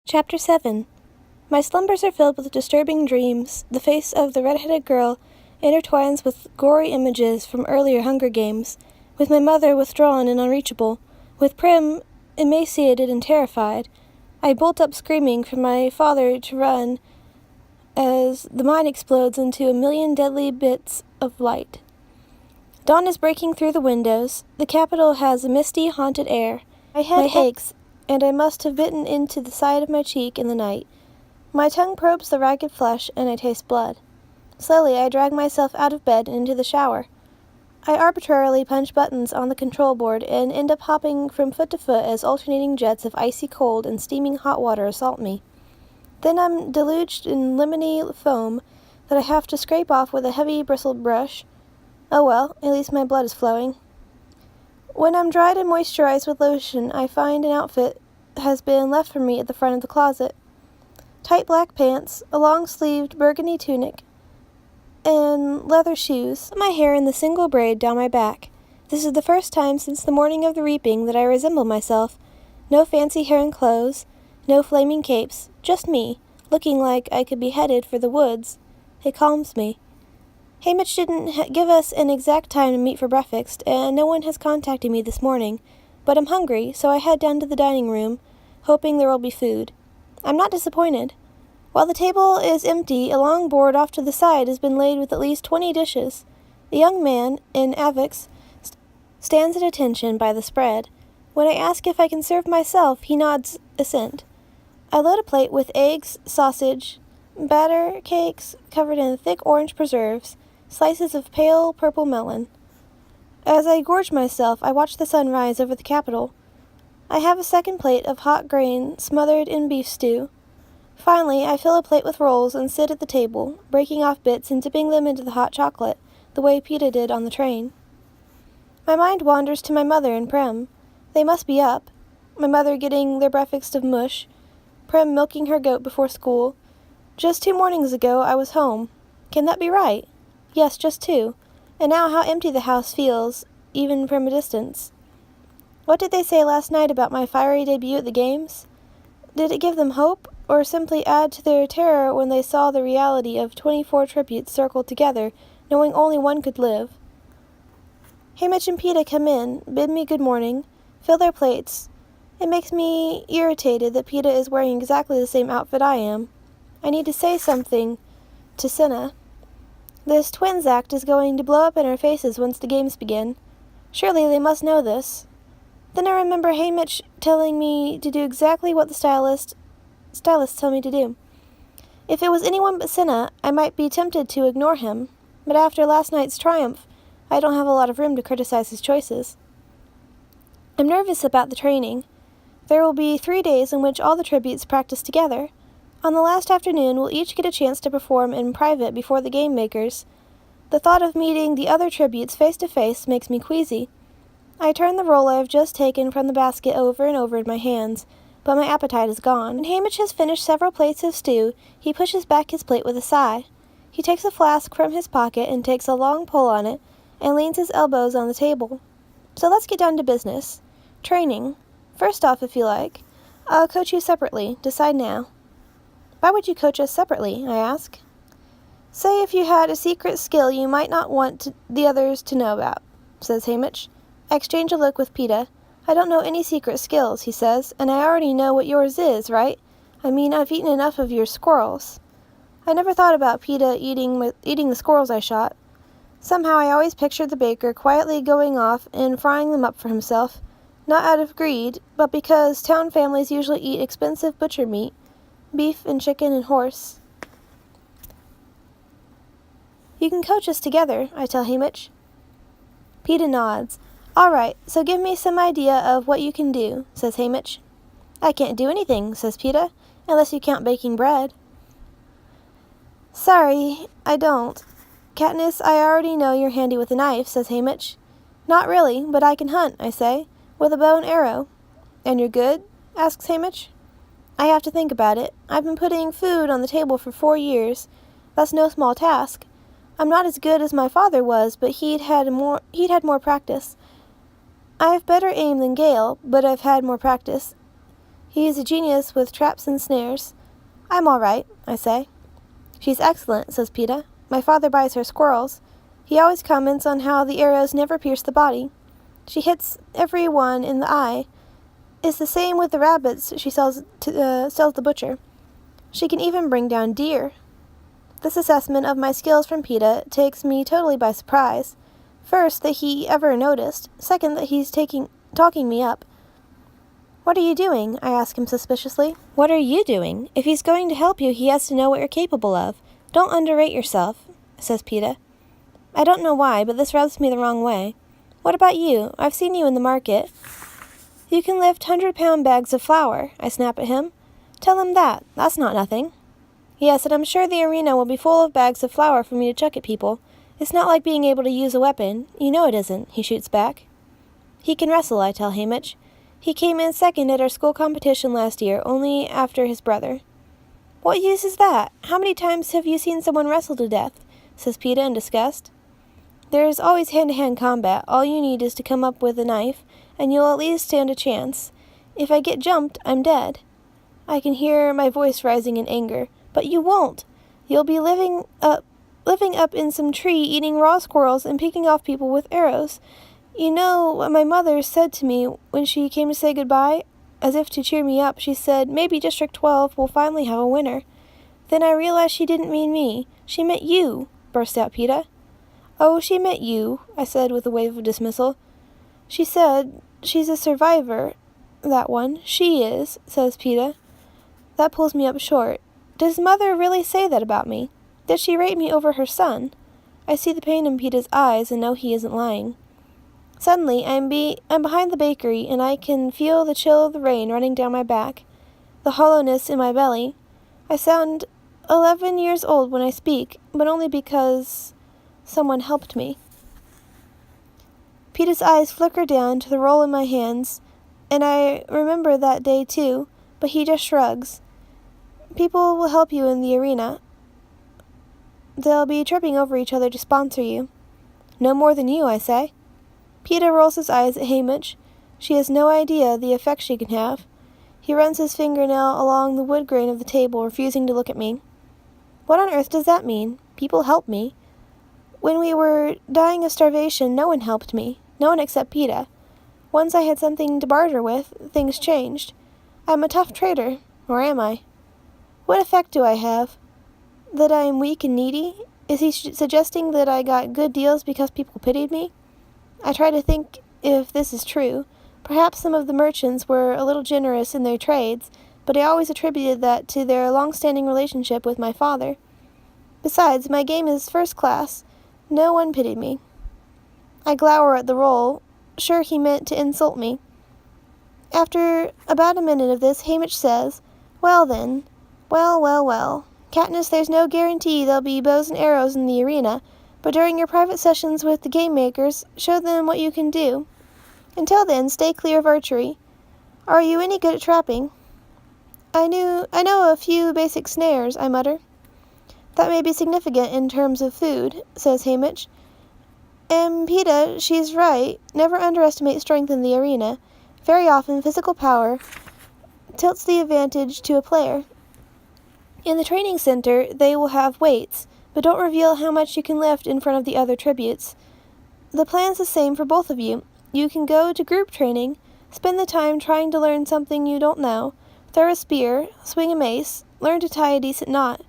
Chapter 7. My slumbers are filled with disturbing dreams. The face of the red-headed girl intertwines with gory images from earlier Hunger Games, with my mother withdrawn and unreachable, with Prim emaciated and terrified. I bolt up screaming for my father to run as the mind explodes into a million deadly bits of light. Dawn is breaking through the windows. The Capitol has a misty, haunted air. My head aches, and I must have bitten into the side of my cheek in the night. My tongue probes the ragged flesh, and I taste blood. Slowly, I drag myself out of bed and into the shower. I arbitrarily punch buttons on the control board and end up hopping from foot to foot as alternating jets of icy cold and steaming hot water assault me. Then I'm deluged in lemony foam that I have to scrape off with a heavy bristled brush. Oh well, at least my blood is flowing. When I'm dried and moisturized with lotion, I find an outfit has been left for me at the front of the closet. Tight black pants, a long-sleeved burgundy tunic, and leather shoes. My hair in the single braid down my back. This is the first time since the morning of the reaping that I resemble myself. No fancy hair and clothes, no flaming capes, just me, looking like I could be headed for the woods. It calms me. Hamish didn't give us an exact time to meet for breakfast, and no one has contacted me this morning, but I'm hungry, so I head down to the dining room, hoping there will be food. I'm not disappointed. While the table is empty, a long board off to the side has been laid with at least 20 dishes. The young man, in Avix, stands at attention by the spread. When I ask if I can serve myself, he nods assent. I load a plate with eggs, sausage, batter cakes covered in thick orange preserves, slices of pale purple melon. As I gorge myself, I watch the sun rise over the Capitol. I have a second plate of hot grain smothered in beef stew. Finally, I fill a plate with rolls and sit at the table, breaking off bits and dipping them into the hot chocolate, the way Peeta did on the train. My mind wanders to my mother and Prim. They must be up. My mother getting their breakfast of mush, Prim milking her goat before school. Just 2 mornings ago I was home. Can that be right? Yes, just 2. And now how empty the house feels, even from a distance. What did they say last night about my fiery debut at the games? Did it give them hope, or simply add to their terror when they saw the reality of 24 tributes circled together, knowing only one could live? Hamish and Peeta come in, bid me good morning, fill their plates. It makes me irritated that Peeta is wearing exactly the same outfit I am. I need to say something to Cinna. This twins act is going to blow up in our faces once the games begin. Surely they must know this. Then I remember Hamish telling me to do exactly what the stylists tell me to do. If it was anyone but Cinna, I might be tempted to ignore him, but after last night's triumph, I don't have a lot of room to criticize his choices. I'm nervous about the training. There will be 3 days in which all the tributes practice together. On the last afternoon, we'll each get a chance to perform in private before the game makers. The thought of meeting the other tributes face to face makes me queasy. I turn the roll I have just taken from the basket over and over in my hands, but my appetite is gone. When Hamish has finished several plates of stew, he pushes back his plate with a sigh. He takes a flask from his pocket and takes a long pull on it, and leans his elbows on the table. So let's get down to business. Training. First off, if you like. I'll coach you separately. Decide now. Why would you coach us separately? I ask. Say if you had a secret skill you might not want the others to know about, says Hamish. I exchange a look with Peeta. I don't know any secret skills, he says, and I already know what yours is, right? I mean, I've eaten enough of your squirrels. I never thought about Peeta eating the squirrels I shot. Somehow I always pictured the baker quietly going off and frying them up for himself, not out of greed, but because town families usually eat expensive butcher meat, beef and chicken and horse. You can coach us together, I tell Hamish. Peeta nods. All right, so give me some idea of what you can do, says Hamish. I can't do anything, says Peeta, unless you count baking bread. Sorry, I don't. Katniss, I already know you're handy with a knife, says Hamish. Not really, but I can hunt, I say, with a bow and arrow. And you're good? Asks Hamish. I have to think about it. I've been putting food on the table for 4 years. That's no small task. I'm not as good as my father was, but he'd had more practice. I have better aim than Gale, but I've had more practice. He is a genius with traps and snares. I'm all right, I say. She's excellent, says Peta. My father buys her squirrels. He always comments on how the arrows never pierce the body. She hits every one in the eye. It's the same with the rabbits she sells the butcher. She can even bring down deer. This assessment of my skills from Peta takes me totally by surprise. First, that he ever noticed. Second, that he's talking me up. What are you doing? I ask him suspiciously. What are you doing? If he's going to help you, he has to know what you're capable of. Don't underrate yourself, says Peta. I don't know why, but this rubs me the wrong way. What about you? I've seen you in the market. You can lift 100-pound bags of flour, I snap at him. Tell him that. That's not nothing. Yes, and I'm sure the arena will be full of bags of flour for me to chuck at people. It's not like being able to use a weapon. You know it isn't, he shoots back. He can wrestle, I tell Hamish. He came in second at our school competition last year, only after his brother. What use is that? How many times have you seen someone wrestle to death? Says Peta in disgust. There's always hand-to-hand combat. All you need is to come up with a knife, and you'll at least stand a chance. If I get jumped, I'm dead. I can hear my voice rising in anger. But you won't. You'll be living up in some tree, eating raw squirrels and picking off people with arrows. You know what my mother said to me when she came to say goodbye? As if to cheer me up, she said, maybe District 12 will finally have a winner. Then I realized she didn't mean me. She meant you, burst out Peta. Oh, she meant you, I said with a wave of dismissal. She said she's a survivor, that one. She is, says Peta. That pulls me up short. Does Mother really say that about me? Did she rate me over her son? I see the pain in Peta's eyes and know he isn't lying. Suddenly, I'm behind the bakery, and I can feel the chill of the rain running down my back, the hollowness in my belly. I sound 11 years old when I speak, but only because someone helped me. Peta's eyes flicker down to the roll in my hands, and I remember that day too, but he just shrugs. People will help you in the arena. They'll be tripping over each other to sponsor you. No more than you, I say. Peta rolls his eyes at Hamish. She has no idea the effect she can have. He runs his fingernail along the wood grain of the table, refusing to look at me. What on earth does that mean? People help me. When we were dying of starvation, no one helped me. No one except Peta. Once I had something to barter with, things changed. I'm a tough trader. Or am I? What effect do I have? That I am weak and needy? Is he suggesting that I got good deals because people pitied me? I try to think if this is true. Perhaps some of the merchants were a little generous in their trades, but I always attributed that to their long-standing relationship with my father. Besides, my game is first class. No one pitied me. I glower at the roll, sure he meant to insult me. After about a minute of this, Hamish says, Well then, well. Katniss, there's no guarantee there'll be bows and arrows in the arena, but during your private sessions with the game makers, show them what you can do. Until then, stay clear of archery. Are you any good at trapping? I know a few basic snares, I mutter. That may be significant in terms of food, says Hamish. And Peta, she's right. Never underestimate strength in the arena. Very often, physical power tilts the advantage to a player. In the training center, they will have weights, but don't reveal how much you can lift in front of the other tributes. The plan's the same for both of you. You can go to group training, spend the time trying to learn something you don't know, throw a spear, swing a mace, learn to tie a decent knot.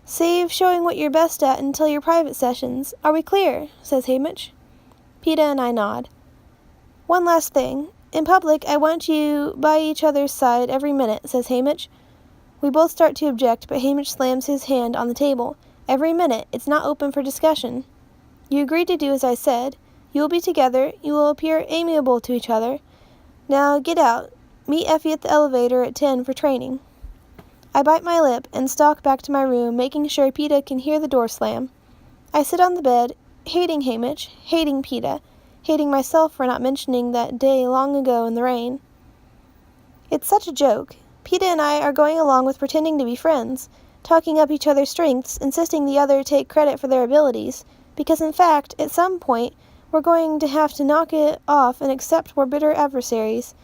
Save showing what you're best at until your private sessions. Are we clear? Says Hamish. Peta and I nod. One last thing. In public, I want you by each other's side every minute, says Hamish. We both start to object, but Hamish slams his hand on the table. Every minute. It's not open for discussion. You agreed to do as I said. You will be together. You will appear amiable to each other. Now get out. Meet Effie at the elevator at 10 for training. I bite my lip and stalk back to my room, making sure Peta can hear the door slam. I sit on the bed, hating Hamish, hating Peta, hating myself for not mentioning that day long ago in the rain. It's such a joke. Peta and I are going along with pretending to be friends, talking up each other's strengths, insisting the other take credit for their abilities, because in fact, at some point, we're going to have to knock it off and accept we're bitter adversaries.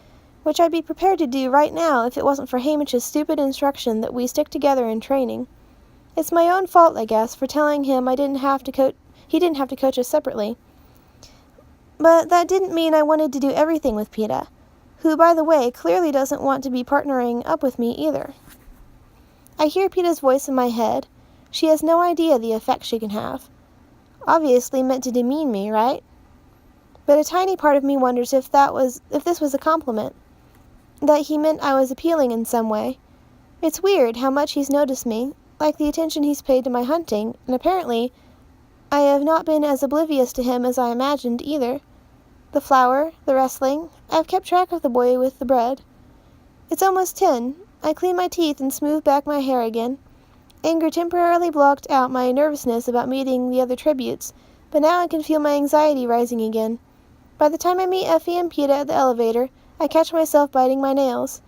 which I'd be prepared to do right now if it wasn't for Hamish's stupid instruction that we stick together in training. It's my own fault, I guess, for telling him he didn't have to coach us separately. But that didn't mean I wanted to do everything with Peta, who, by the way, clearly doesn't want to be partnering up with me either. I hear Peta's voice in my head. She has no idea the effect she can have. Obviously meant to demean me, right? But a tiny part of me wonders if this was a compliment, that he meant I was appealing in some way. It's weird how much he's noticed me, like the attention he's paid to my hunting, and apparently I have not been as oblivious to him as I imagined either. The flower, the wrestling, I've kept track of the boy with the bread. It's almost 10. I clean my teeth and smooth back my hair again. Anger temporarily blocked out my nervousness about meeting the other tributes, but now I can feel my anxiety rising again. By the time I meet Effie and Peta at the elevator, I catch myself biting my nails.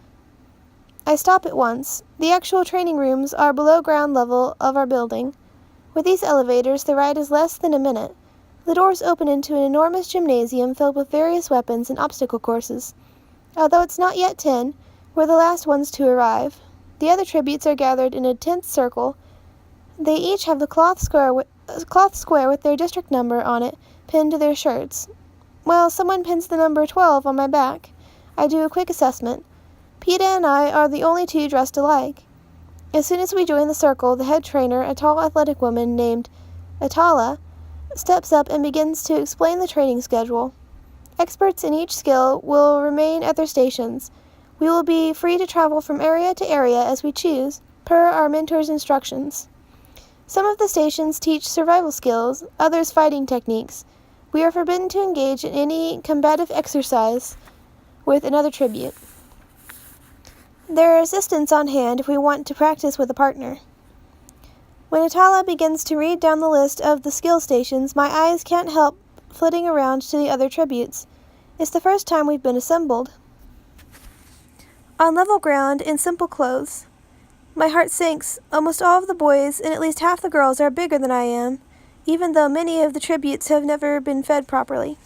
I stop at once. The actual training rooms are below ground level of our building. With these elevators, the ride is less than a minute. The doors open into an enormous gymnasium filled with various weapons and obstacle courses. Although it's not yet 10, we're the last ones to arrive. The other tributes are gathered in a tense circle. They each have the cloth square with their district number on it pinned to their shirts. Well, someone pins the number 12 on my back. I do a quick assessment. Peta and I are the only two dressed alike. As soon as we join the circle, the head trainer, a tall athletic woman named Atala, steps up and begins to explain the training schedule. Experts in each skill will remain at their stations. We will be free to travel from area to area as we choose, per our mentor's instructions. Some of the stations teach survival skills, others fighting techniques. We are forbidden to engage in any combative exercise with another tribute. There are assistants on hand if we want to practice with a partner. When Atala begins to read down the list of the skill stations, my eyes can't help flitting around to the other tributes. It's the first time we've been assembled. On level ground, in simple clothes. My heart sinks. Almost all of the boys and at least half the girls are bigger than I am, even though many of the tributes have never been fed properly.